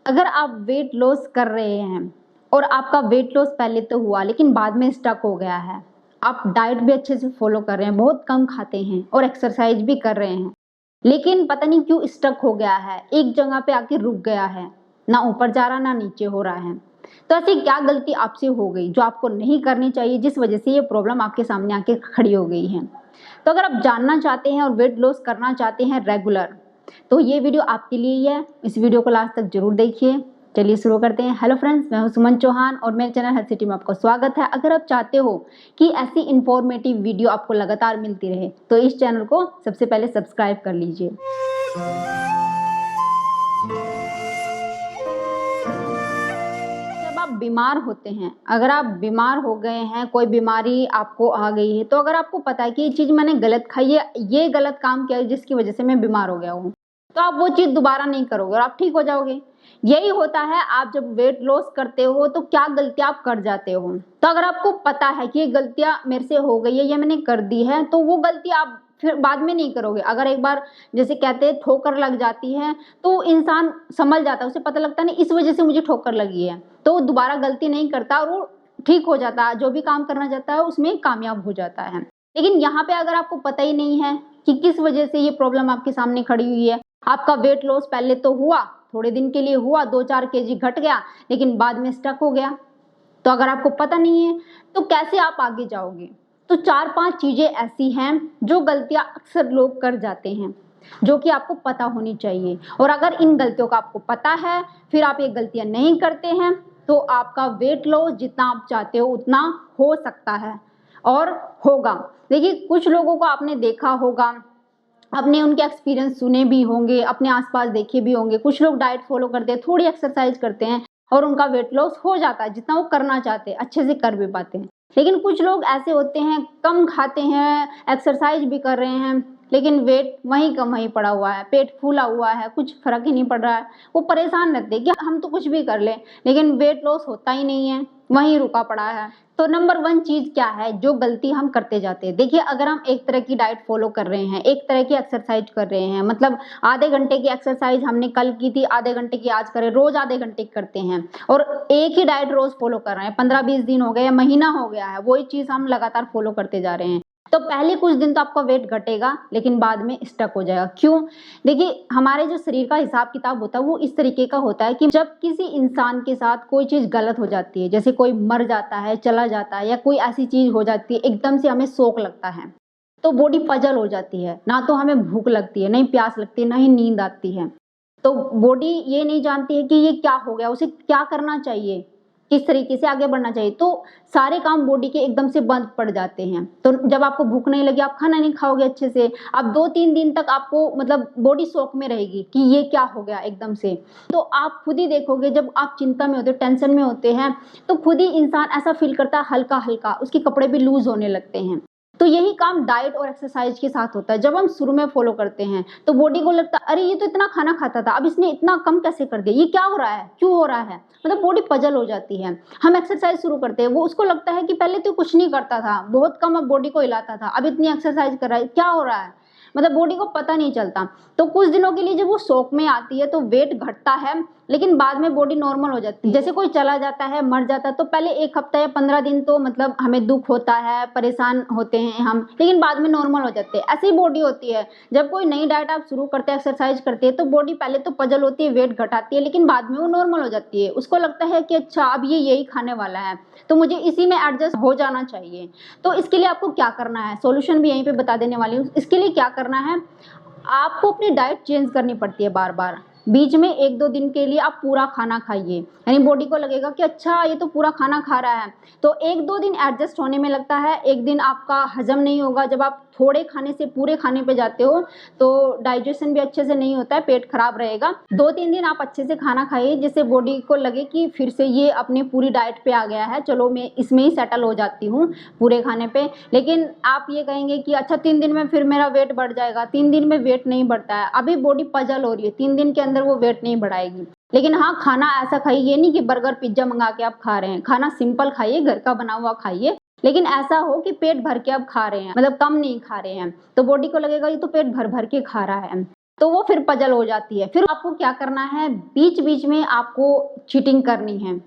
अगर आप weight loss कर रहे हैं और आपका वेट लॉस पहले तो हुआ लेकिन बाद में स्टक हो गया है, आप डाइट भी अच्छे से फॉलो कर रहे हैं, बहुत कम खाते हैं और एक्सरसाइज भी कर रहे हैं, लेकिन पता नहीं क्यों स्टक हो गया है, एक जगह पे आके रुक गया है, ना ऊपर जा रहा ना नीचे हो रहा है। तो ऐसी क्या गलती आपसे हो गई जो आपको नहीं करनी चाहिए, जिस वजह से ये प्रॉब्लम आपके सामने आके खड़ी हो गई है? तो अगर आप जानना चाहते हैं और वेट लॉस करना चाहते हैं रेगुलर, तो ये वीडियो आपके लिए ही है। इस वीडियो को लास्ट तक जरूर देखिए। चलिए शुरू करते हैं। हेलो फ्रेंड्स, मैं हूं सुमन चौहान और मेरे चैनल हेल्थ सिटी में आपका स्वागत है। अगर आप चाहते हो कि ऐसी इंफॉर्मेटिव वीडियो आपको लगातार मिलती रहे तो इस चैनल को सबसे पहले सब्सक्राइब कर लीजिए। जब आप बीमार होते हैं, अगर आप बीमार हो गए हैं, कोई बीमारी आपको आ गई है, तो अगर आपको पता है कि ये चीज़ मैंने गलत खाई है, ये गलत काम किया है जिसकी वजह से मैं बीमार हो गया हूँ, तो आप वो चीज़ दोबारा नहीं करोगे और आप ठीक हो जाओगे। यही होता है, आप जब वेट लॉस करते हो तो क्या गलतियां आप कर जाते हो। तो अगर आपको पता है कि ये गलतियां मेरे से हो गई है, ये मैंने कर दी है, तो वो गलती आप फिर बाद में नहीं करोगे। अगर एक बार जैसे कहते हैं ठोकर लग जाती है तो इंसान समझ जाता है, उसे पता लगता है नहीं इस वजह से मुझे ठोकर लगी है, तो वो दोबारा गलती नहीं करता और वो ठीक हो जाता है, जो भी काम करना चाहता है उसमें कामयाब हो जाता है। लेकिन यहाँ पे अगर आपको पता ही नहीं है कि किस वजह से ये प्रॉब्लम आपके सामने खड़ी हुई है, आपका वेट लॉस पहले तो हुआ, थोड़े दिन के लिए हुआ, 2-4 केजी घट गया, लेकिन बाद में स्टक हो गया, तो अगर आपको पता नहीं है तो कैसे आप आगे जाओगे? तो 4-5 चीजें ऐसी हैं जो गलतियां अक्सर लोग कर जाते हैं, जो कि आपको पता होनी चाहिए। और अगर इन गलतियों का आपको पता है, फिर आप ये गलतियां नहीं करते हैं, तो आपका वेट लॉस जितना आप चाहते हो उतना हो सकता है और होगा। देखिए, कुछ लोगों को आपने देखा होगा, अपने उनके एक्सपीरियंस सुने भी होंगे, अपने आसपास देखे भी होंगे, कुछ लोग डाइट फॉलो करते हैं, थोड़ी एक्सरसाइज करते हैं और उनका वेट लॉस हो जाता है, जितना वो करना चाहते हैं अच्छे से कर भी पाते हैं। लेकिन कुछ लोग ऐसे होते हैं, कम खाते हैं, एक्सरसाइज भी कर रहे हैं, लेकिन वेट वहीं का वहीं पड़ा हुआ है, पेट फूला हुआ है, कुछ फर्क ही नहीं पड़ रहा है। वो परेशान रहते हैं कि हम तो कुछ भी कर लें, लेकिन वेट लॉस होता ही नहीं है, वहीं रुका पड़ा है। तो नंबर 1 चीज क्या है जो गलती हम करते जाते हैं? देखिए, अगर हम एक तरह की डाइट फॉलो कर रहे हैं, एक तरह की एक्सरसाइज कर रहे हैं, मतलब आधे घंटे की एक्सरसाइज हमने कल की थी, आधे घंटे की आज करें, रोज आधे घंटे की करते हैं और एक ही डाइट रोज फॉलो कर रहे हैं, 15-20 दिन हो गए या महीना हो गया है, वही चीज हम लगातार फॉलो करते जा रहे हैं, तो पहले कुछ दिन तो आपका वेट घटेगा, लेकिन बाद में स्टक हो जाएगा। क्यों? देखिए, हमारे जो शरीर का हिसाब किताब होता है वो इस तरीके का होता है कि जब किसी इंसान के साथ कोई चीज़ गलत हो जाती है, जैसे कोई मर जाता है, चला जाता है, या कोई ऐसी चीज़ हो जाती है एकदम से हमें शौक लगता है, तो बॉडी पजल हो जाती है, ना तो हमें भूख लगती है, नहीं प्यास लगती है, ना ही नींद आती है। तो बॉडी ये नहीं जानती है कि ये क्या हो गया, उसे क्या करना चाहिए, किस तरीके से आगे बढ़ना चाहिए, तो सारे काम बॉडी के एकदम से बंद पड़ जाते हैं। तो जब आपको भूख नहीं लगी, आप खाना नहीं खाओगे अच्छे से, अब 2-3 दिन तक आपको मतलब बॉडी शॉक में रहेगी कि ये क्या हो गया एकदम से। तो आप खुद ही देखोगे, जब आप चिंता में होते हो, टेंशन में होते हैं, तो खुद ही इंसान ऐसा फील करता है हल्का हल्का, उसके कपड़े भी लूज होने लगते हैं। तो यही काम डाइट और एक्सरसाइज के साथ होता है। जब हम शुरू में फॉलो करते हैं तो बॉडी को लगता है अरे ये तो इतना खाना खाता था, अब इसने इतना कम कैसे कर दिया, ये क्या हो रहा है, क्यों हो रहा है, मतलब बॉडी पजल हो जाती है। हम एक्सरसाइज शुरू करते हैं, वो उसको लगता है कि पहले तो कुछ नहीं करता था, बहुत कम अब बॉडी को हिलाता था, अब इतनी एक्सरसाइज कर रहा है, क्या हो रहा है, मतलब बॉडी को पता नहीं चलता। तो कुछ दिनों के लिए जब वो शौक में आती है तो वेट घटता है, लेकिन बाद में बॉडी नॉर्मल हो जाती है। जैसे कोई चला जाता है, मर जाता है, तो पहले 1 हफ्ता या 15 दिन तो मतलब हमें दुख होता है, परेशान होते हैं हम, लेकिन बाद में नॉर्मल हो जाते हैं। ऐसी बॉडी होती है। जब कोई नई डाइट आप शुरू करते हैं, एक्सरसाइज करते हैं, तो बॉडी पहले तो पजल होती है, वेट घटाती है, लेकिन बाद में वो नॉर्मल हो जाती है। उसको लगता है कि अच्छा अब ये यही खाने वाला है, तो मुझे इसी में एडजस्ट हो जाना चाहिए। तो इसके लिए आपको क्या करना है, सॉल्यूशन भी यहीं पे बता देने वाली हूँ। इसके लिए क्या करना है, आपको अपनी डाइट चेंज करनी पड़ती है बार बार। बीच में 1-2 दिन के लिए आप पूरा खाना खाइए, यानी बॉडी को लगेगा कि अच्छा ये तो पूरा खाना खा रहा है, तो 1-2 दिन एडजस्ट होने में लगता है, 1 दिन आपका हजम नहीं होगा। जब आप थोड़े खाने से पूरे खाने पे जाते हो तो डाइजेशन भी अच्छे से नहीं होता है, पेट खराब रहेगा। 2-3 दिन आप अच्छे से खाना खाइए, जिससे बॉडी को लगे कि फिर से ये अपनी पूरी डाइट पे आ गया है, चलो मैं इसमें ही सेटल हो जाती हूँ पूरे खाने पे। लेकिन आप ये कहेंगे कि अच्छा 3 दिन में फिर मेरा वेट बढ़ जाएगा, 3 दिन में वेट नहीं बढ़ता है, अभी बॉडी पजल हो रही है, 3 दिन के अंदर वो वेट नहीं बढ़ाएगी। लेकिन हाँ, खाना ऐसा खाइए, ये नहीं कि बर्गर पिज्जा मंगा के आप खा रहे हैं, खाना सिंपल खाइए, घर का बना हुआ खाइए, लेकिन ऐसा हो कि पेट भर के आप खा रहे हैं, मतलब कम नहीं खा रहे हैं, तो बॉडी को लगेगा ये तो पेट भर भर के खा रहा है। तो वो फिर पजल हो जाती है। फिर आपको क्या करना है, बीच बीच में आपको चीटिंग करनी है,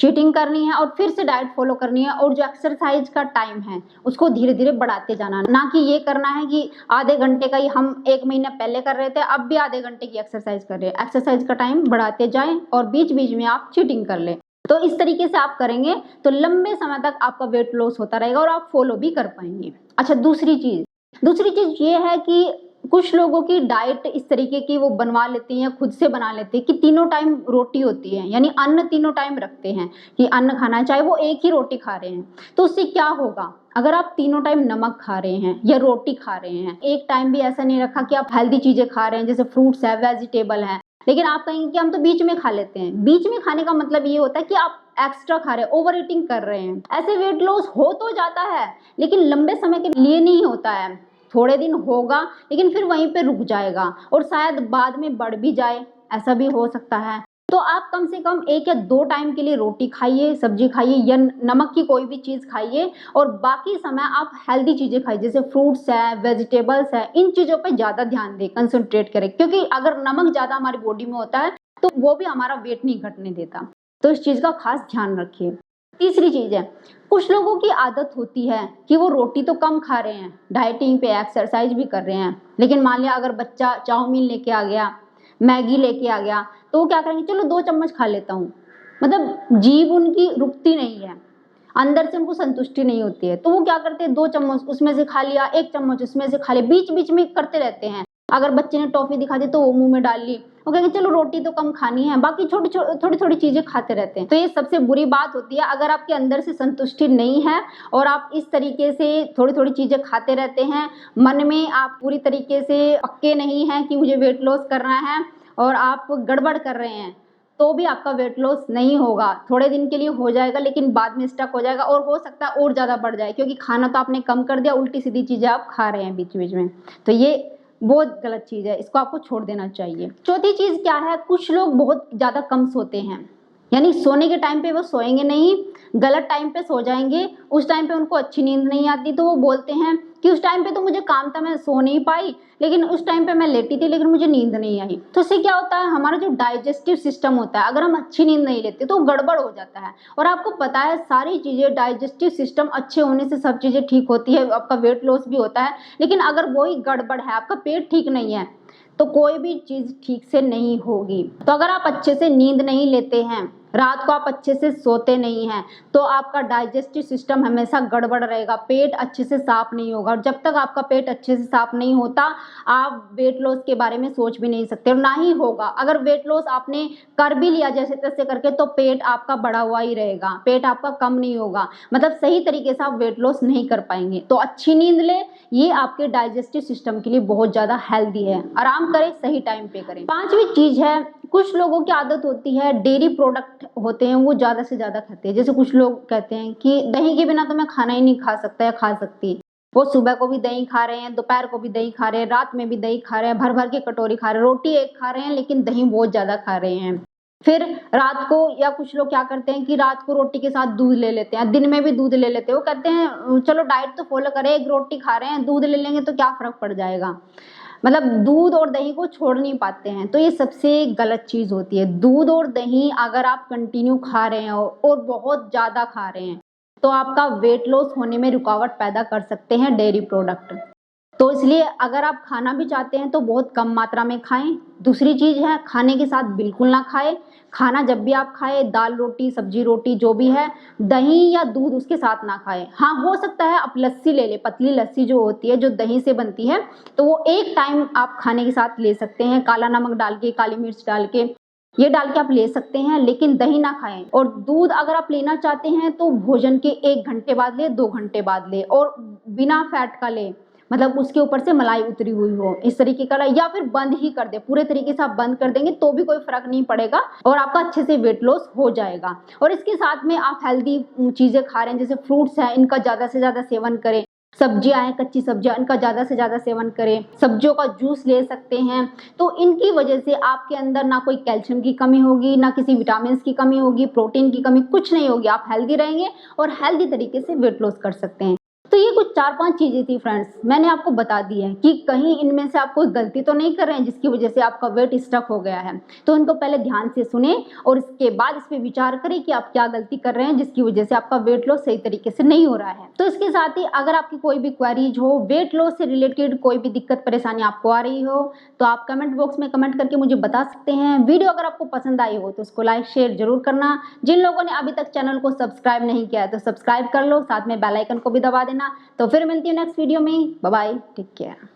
चीटिंग करनी है और फिर से डाइट फॉलो करनी है, और जो एक्सरसाइज का टाइम है उसको धीरे धीरे बढ़ाते जाना। ना कि ये करना है कि आधे घंटे का ही हम 1 महीना पहले कर रहे थे, अब भी आधे घंटे की एक्सरसाइज कर रहे हैं। एक्सरसाइज का टाइम बढ़ाते जाएं और बीच बीच में आप चीटिंग कर लें। तो इस तरीके से आप करेंगे तो लंबे समय तक आपका वेट लॉस होता रहेगा और आप फॉलो भी कर पाएंगे। अच्छा, दूसरी चीज ये है कि कुछ लोगों की डाइट इस तरीके की वो बनवा लेती हैं, खुद से बना लेते हैं कि तीनों टाइम रोटी होती है, यानी अन्न तीनों टाइम रखते हैं कि अन्न खाना है, चाहे वो एक ही रोटी खा रहे हैं। तो उससे क्या होगा, अगर आप तीनों टाइम नमक खा रहे हैं या रोटी खा रहे हैं, एक टाइम भी ऐसा नहीं रखा कि आप हेल्दी चीजें खा रहे हैं जैसे फ्रूट्स है, वेजिटेबल है, लेकिन आप कहेंगे कि हम तो बीच में खा लेते हैं। बीच में खाने का मतलब ये होता है कि आप एक्स्ट्रा खा रहे हैं, ओवर ईटिंग कर रहे हैं। ऐसे वेट लॉस हो तो जाता है लेकिन लंबे समय के लिए नहीं होता है। थोड़े दिन होगा लेकिन फिर वहीं पे रुक जाएगा और शायद बाद में बढ़ भी जाए, ऐसा भी हो सकता है। तो आप कम से कम 1 या 2 टाइम के लिए रोटी खाइए, सब्जी खाइए या नमक की कोई भी चीज़ खाइए, और बाकी समय आप हेल्दी चीज़ें खाइए जैसे फ्रूट्स है, वेजिटेबल्स है, इन चीज़ों पे ज़्यादा ध्यान दें, कंसंट्रेट करें, क्योंकि अगर नमक ज़्यादा हमारी बॉडी में होता है तो वो भी हमारा वेट नहीं घटने देता। तो इस चीज़ का खास ध्यान रखिए। तीसरी चीज़ है, कुछ लोगों की आदत होती है कि वो रोटी तो कम खा रहे हैं, डाइटिंग पे एक्सरसाइज भी कर रहे हैं, लेकिन मान लिया अगर बच्चा चाउमीन लेके आ गया, मैगी लेके आ गया, तो वो क्या करेंगे, चलो 2 चम्मच खा लेता हूँ। मतलब जीभ उनकी रुकती नहीं है, अंदर से उनको संतुष्टि नहीं होती है, तो वो क्या करते हैं, 2 चम्मच उसमें से खा लिया, 1 चम्मच उसमें से खा लिया, बीच बीच में करते रहते हैं। अगर बच्चे ने टॉफी दिखा दी तो वो मुंह में डाल ली, वो कहेंगे चलो रोटी तो कम खानी है, बाकी थोड़ी थोड़ी चीजें खाते रहते हैं। तो ये सबसे बुरी बात होती है, अगर आपके अंदर से संतुष्टि नहीं है और आप इस तरीके से थोड़ी थोड़ी चीजें खाते रहते हैं, मन में आप पूरी तरीके से पक्के नहीं हैं कि मुझे वेट लॉस करना है और आप गड़बड़ कर रहे हैं, तो भी आपका वेट लॉस नहीं होगा। थोड़े दिन के लिए हो जाएगा लेकिन बाद में स्टक हो जाएगा और हो सकता है और ज़्यादा बढ़ जाए, क्योंकि खाना तो आपने कम कर दिया, उल्टी सीधी चीज़ें आप खा रहे हैं बीच बीच में। तो ये बहुत गलत चीज़ है, इसको आपको छोड़ देना चाहिए। चौथी चीज़ क्या है, कुछ लोग बहुत ज़्यादा कम सोते हैं, यानी सोने के टाइम पे वो सोएंगे नहीं, गलत टाइम पे सो जाएंगे, उस टाइम पे उनको अच्छी नींद नहीं आती, तो वो बोलते हैं कि उस टाइम पे तो मुझे काम था, मैं सो नहीं पाई, लेकिन उस टाइम पे मैं लेटी थी लेकिन मुझे नींद नहीं आई। तो इससे क्या होता है, हमारा जो डाइजेस्टिव सिस्टम होता है, अगर हम अच्छी नींद नहीं लेते तो गड़बड़ हो जाता है। और आपको पता है सारी चीज़ें, डाइजेस्टिव सिस्टम अच्छे होने से सब चीज़ें ठीक होती है, आपका वेट लॉस भी होता है। लेकिन अगर वही गड़बड़ है, आपका पेट ठीक नहीं है, तो कोई भी चीज़ ठीक से नहीं होगी। तो अगर आप अच्छे से नींद नहीं लेते हैं, रात को आप अच्छे से सोते नहीं हैं, तो आपका डाइजेस्टिव सिस्टम हमेशा गड़बड़ रहेगा, पेट अच्छे से साफ नहीं होगा, और जब तक आपका पेट अच्छे से साफ नहीं होता आप वेट लॉस के बारे में सोच भी नहीं सकते और ना ही होगा। अगर वेट लॉस आपने कर भी लिया जैसे तैसे करके, तो पेट आपका बढ़ा हुआ ही रहेगा, पेट आपका कम नहीं होगा, मतलब सही तरीके से आप वेट लॉस नहीं कर पाएंगे। तो अच्छी नींद ले, ये आपके डाइजेस्टिव सिस्टम के लिए बहुत ज़्यादा हेल्दी है। आराम करें, सही टाइम पे करें। पांचवी चीज़ है, कुछ लोगों की आदत होती है, डेयरी प्रोडक्ट होते हैं वो ज़्यादा से ज़्यादा खाते हैं। जैसे कुछ लोग कहते हैं कि दही के बिना तो मैं खाना ही नहीं खा सकता या खा सकती, वो सुबह को भी दही खा रहे हैं, दोपहर को भी दही खा रहे हैं, रात में भी दही खा रहे हैं, भर भर के कटोरी खा रहे हैं, रोटी एक खा रहे हैं लेकिन दही बहुत ज़्यादा खा रहे हैं। फिर रात को, या कुछ लोग क्या करते हैं कि रात को रोटी के साथ दूध ले लेते हैं, दिन में भी दूध ले लेते हैं। वो कहते हैं चलो डाइट तो फॉलो करें, एक रोटी खा रहे हैं, दूध ले लेंगे तो क्या फ़र्क पड़ जाएगा, मतलब दूध और दही को छोड़ नहीं पाते हैं। तो ये सबसे गलत चीज़ होती है। दूध और दही अगर आप कंटिन्यू खा रहे हैं और बहुत ज़्यादा खा रहे हैं, तो आपका वेट लॉस होने में रुकावट पैदा कर सकते हैं डेयरी प्रोडक्ट। तो इसलिए अगर आप खाना भी चाहते हैं तो बहुत कम मात्रा में खाएं। दूसरी चीज़ है, खाने के साथ बिल्कुल ना खाएं। खाना जब भी आप खाएं, दाल रोटी, सब्जी रोटी जो भी है, दही या दूध उसके साथ ना खाएं। हाँ, हो सकता है आप लस्सी ले लें, पतली लस्सी जो होती है, जो दही से बनती है, तो वो एक टाइम आप खाने के साथ ले सकते हैं, काला नमक डाल के, काली मिर्च डाल के, ये डाल के आप ले सकते हैं, लेकिन दही ना खाएं। और दूध अगर आप लेना चाहते हैं तो भोजन के 1 घंटे बाद ले, 2 घंटे बाद ले, और बिना फैट का ले, मतलब उसके ऊपर से मलाई उतरी हुई हो, इस तरीके का, या फिर बंद ही कर दे, पूरे तरीके से आप बंद कर देंगे तो भी कोई फर्क नहीं पड़ेगा और आपका अच्छे से वेट लॉस हो जाएगा। और इसके साथ में आप हेल्दी चीजें खा रहे हैं, जैसे फ्रूट्स हैं, इनका ज्यादा से ज्यादा सेवन करें, सब्जियां हैं, कच्ची सब्जियां, इनका ज़्यादा से ज़्यादा सेवन करें, सब्जियों का जूस ले सकते हैं। तो इनकी वजह से आपके अंदर ना कोई कैल्शियम की कमी होगी, ना किसी विटामिन की कमी होगी, प्रोटीन की कमी कुछ नहीं होगी, आप हेल्दी रहेंगे और हेल्दी तरीके से वेट लॉस कर सकते हैं। तो ये कुछ 4-5 चीज़ें थी फ्रेंड्स, मैंने आपको बता दी है कि कहीं इनमें से आप कोई गलती तो नहीं कर रहे हैं जिसकी वजह से आपका वेट स्टक हो गया है। तो इनको पहले ध्यान से सुने और इसके बाद इस पे विचार करें कि आप क्या गलती कर रहे हैं जिसकी वजह से आपका वेट लॉस सही तरीके से नहीं हो रहा है। तो इसके साथ ही अगर आपकी कोई भी क्वेरीज हो, वेट लॉस से रिलेटेड कोई भी दिक्कत परेशानी आपको आ रही हो, तो आप कमेंट बॉक्स में कमेंट करके मुझे बता सकते हैं। वीडियो अगर आपको पसंद आई हो तो उसको लाइक शेयर जरूर करना। जिन लोगों ने अभी तक चैनल को सब्सक्राइब नहीं किया है तो सब्सक्राइब कर लो, साथ में बेल आइकन को भी दबा देना। तो फिर मिलती हूँ नेक्स्ट वीडियो में। Bye bye, take care.